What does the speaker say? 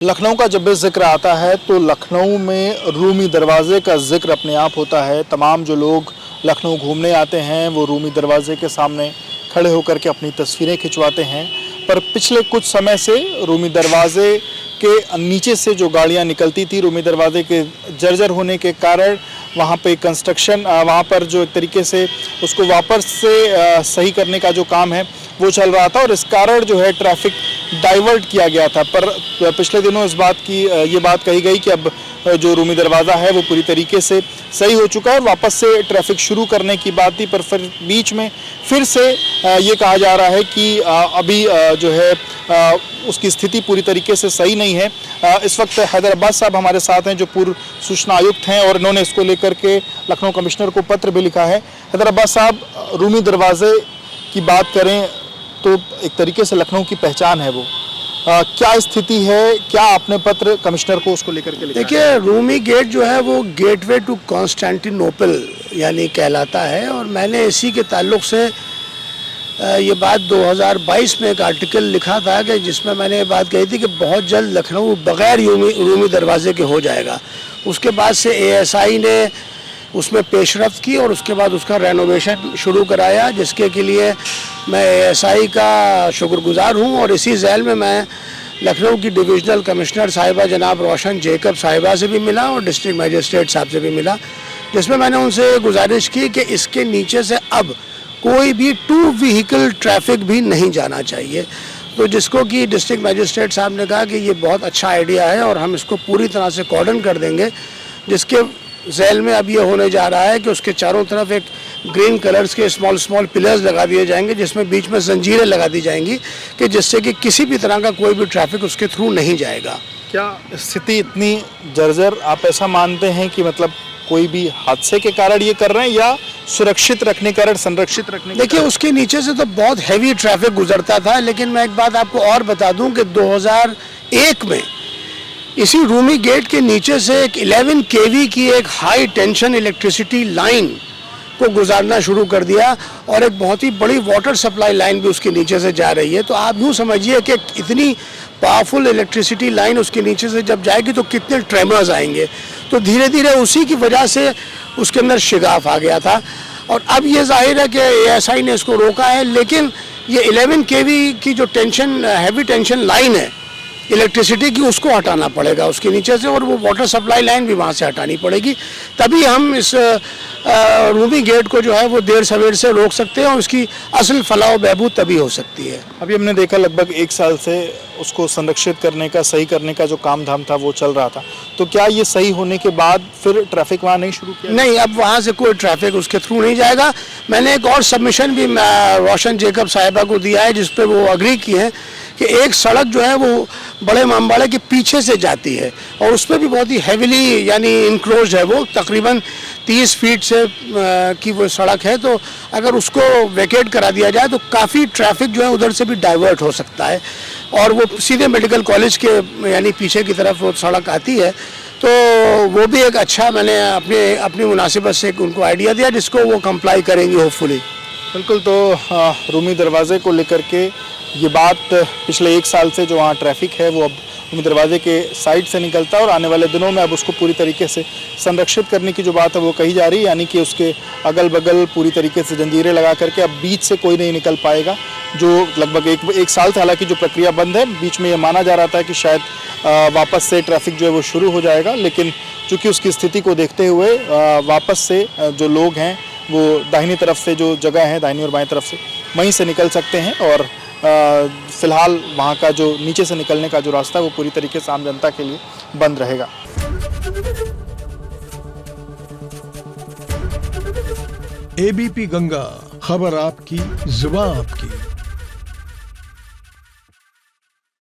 लखनऊ का जब भी जिक्र आता है तो लखनऊ में रूमी दरवाज़े का जिक्र अपने आप होता है। तमाम जो लोग लखनऊ घूमने आते हैं वो रूमी दरवाज़े के सामने खड़े होकर के अपनी तस्वीरें खिंचवाते हैं। पर पिछले कुछ समय से रूमी दरवाज़े के नीचे से जो गाड़ियां निकलती थी, रूमी दरवाज़े के जर्जर होने के कारण वहाँ पे कंस्ट्रक्शन, वहाँ पर जो एक तरीके से उसको वापस से सही करने का जो काम है वो चल रहा था और इस कारण जो है ट्रैफिक डाइवर्ट किया गया था। पर पिछले दिनों ये बात कही गई कि अब जो रूमी दरवाज़ा है वो पूरी तरीके से सही हो चुका है और वापस से ट्रैफिक शुरू करने की बात थी। पर फिर बीच में फिर से ये कहा जा रहा है कि अभी जो है उसकी स्थिति पूरी तरीके से सही नहीं है। इस वक्त हैदर अब्बास साहब हमारे साथ हैं जो पूर्व सूचना आयुक्त हैं और इन्होंने इसको लेकर के लखनऊ कमिश्नर को पत्र भी लिखा है। हैदर अब्बास साहब, रूमी दरवाज़े की बात करें तो एक तरीके से लखनऊ की पहचान है वो, क्या स्थिति है, क्या आपने पत्र कमिश्नर को उसको लेकर के लिखा? देखिए, रूमी गेट जो है वो गेटवे टू कॉन्स्टेंटिनोपल यानी कहलाता है और मैंने इसी के ताल्लुक से ये बात 2022 में एक आर्टिकल लिखा था कि जिसमें मैंने ये बात कही थी कि बहुत जल्द लखनऊ बग़ैर रूमी दरवाजे के हो जाएगा। उसके बाद से एएसआई ने उसमें पेशरफ्त की और उसके बाद उसका रेनोवेशन शुरू कराया, जिसके के लिए मैं एएसआई का शुक्रगुजार हूँ। और इसी झैल में मैं लखनऊ की डिविजनल कमिश्नर साहिबा जनाब रोशन जेकब साहिबा से भी मिला और डिस्ट्रिक्ट मजिस्ट्रेट साहब से भी मिला, जिसमें मैंने उनसे गुजारिश की कि इसके नीचे से अब कोई भी 2 व्हीकल ट्रैफिक भी नहीं जाना चाहिए। तो जिसको कि डिस्ट्रिक्ट मजिस्ट्रेट साहब ने कहा कि ये बहुत अच्छा आइडिया है और हम इसको पूरी तरह से कॉर्डन कर देंगे, जिसके झैल में अब ये होने जा रहा है कि उसके चारों तरफ एक ग्रीन कलर्स के स्मॉल पिलर्स लगा दिए जाएंगे, जिसमें बीच में जंजीरें लगा दी जाएंगी कि जिससे कि किसी भी तरह का कोई भी ट्रैफिक उसके थ्रू नहीं जाएगा। क्या स्थिति इतनी जर्जर, आप ऐसा मानते हैं कि मतलब कोई भी हादसे के कारण ये कर रहे हैं या सुरक्षित रखने के कारण, संरक्षित रखने? देखिए, उसके नीचे से तो बहुत हैवी ट्रैफिक गुजरता था, लेकिन मैं एक बात आपको और बता दूं कि 2001 में इसी रूमी गेट के नीचे से एक 11 kV की एक हाई टेंशन इलेक्ट्रिसिटी लाइन को गुजारना शुरू कर दिया और एक बहुत ही बड़ी वाटर सप्लाई लाइन भी उसके नीचे से जा रही है। तो आप यूँ समझिए कि इतनी पावरफुल इलेक्ट्रिसिटी लाइन उसके नीचे से जब जाएगी तो कितने ट्रेमर्स आएंगे। तो धीरे धीरे उसी की वजह से उसके अंदर शिगाफ आ गया था और अब ये जाहिर है कि एएसआई ने इसको रोका है, लेकिन ये 11 kV की जो हैवी टेंशन लाइन है इलेक्ट्रिसिटी की, उसको हटाना पड़ेगा उसके नीचे से और वो वाटर सप्लाई लाइन भी वहाँ से हटानी पड़ेगी, तभी हम इस रूमी गेट को जो है वो देर सवेर से रोक सकते हैं और उसकी असल फलाह बहबूद तभी हो सकती है। अभी हमने देखा लगभग 1 साल से उसको संरक्षित करने का, सही करने का जो काम धाम था वो चल रहा था, तो क्या ये सही होने के बाद फिर ट्रैफिक वहाँ नहीं शुरू किया? नहीं, अब वहाँ से कोई ट्रैफिक उसके थ्रू नहीं जाएगा। मैंने एक और सबमिशन भी रोशन जेकब साहिबा को दिया है, जिस पर वो अग्री किए हैं कि एक सड़क जो है वो बड़े इमामबाड़े के पीछे से जाती है और उस पर भी बहुत ही हैविली यानी इंक्लोज है, वो तकरीबन 30 फीट से की वो सड़क है। तो अगर उसको वैकेट करा दिया जाए तो काफ़ी ट्रैफिक जो है उधर से भी डाइवर्ट हो सकता है और वो सीधे मेडिकल कॉलेज के यानी पीछे की तरफ वो सड़क आती है। तो वो भी एक अच्छा मैंने अपनी मुनासिबत से उनको आइडिया दिया, जिसको वो कंप्लाई करेंगी होपफुली। बिल्कुल। तो रूमी दरवाज़े को लेकर के ये बात पिछले 1 साल से जो वहाँ ट्रैफिक है वो अब रूमी दरवाज़े के साइड से निकलता है और आने वाले दिनों में अब उसको पूरी तरीके से संरक्षित करने की जो बात है वो कही जा रही है, यानी कि उसके अगल बगल पूरी तरीके से जंजीरें लगा करके अब बीच से कोई नहीं निकल पाएगा। जो लगभग एक साल से हालांकि जो प्रक्रिया बंद है, बीच में ये माना जा रहा था कि शायद वापस से ट्रैफिक जो है वो शुरू हो जाएगा, लेकिन चूँकि उसकी स्थिति को देखते हुए वापस से जो लोग हैं वो दाहिनी तरफ से जो जगह है, दाहिनी और बाएं तरफ से वहीं से निकल सकते हैं और फिलहाल वहाँ का जो नीचे से निकलने का जो रास्ता है वो पूरी तरीके से आम जनता के लिए बंद रहेगा। एबीपी गंगा, खबर आपकी, जुबान आपकी।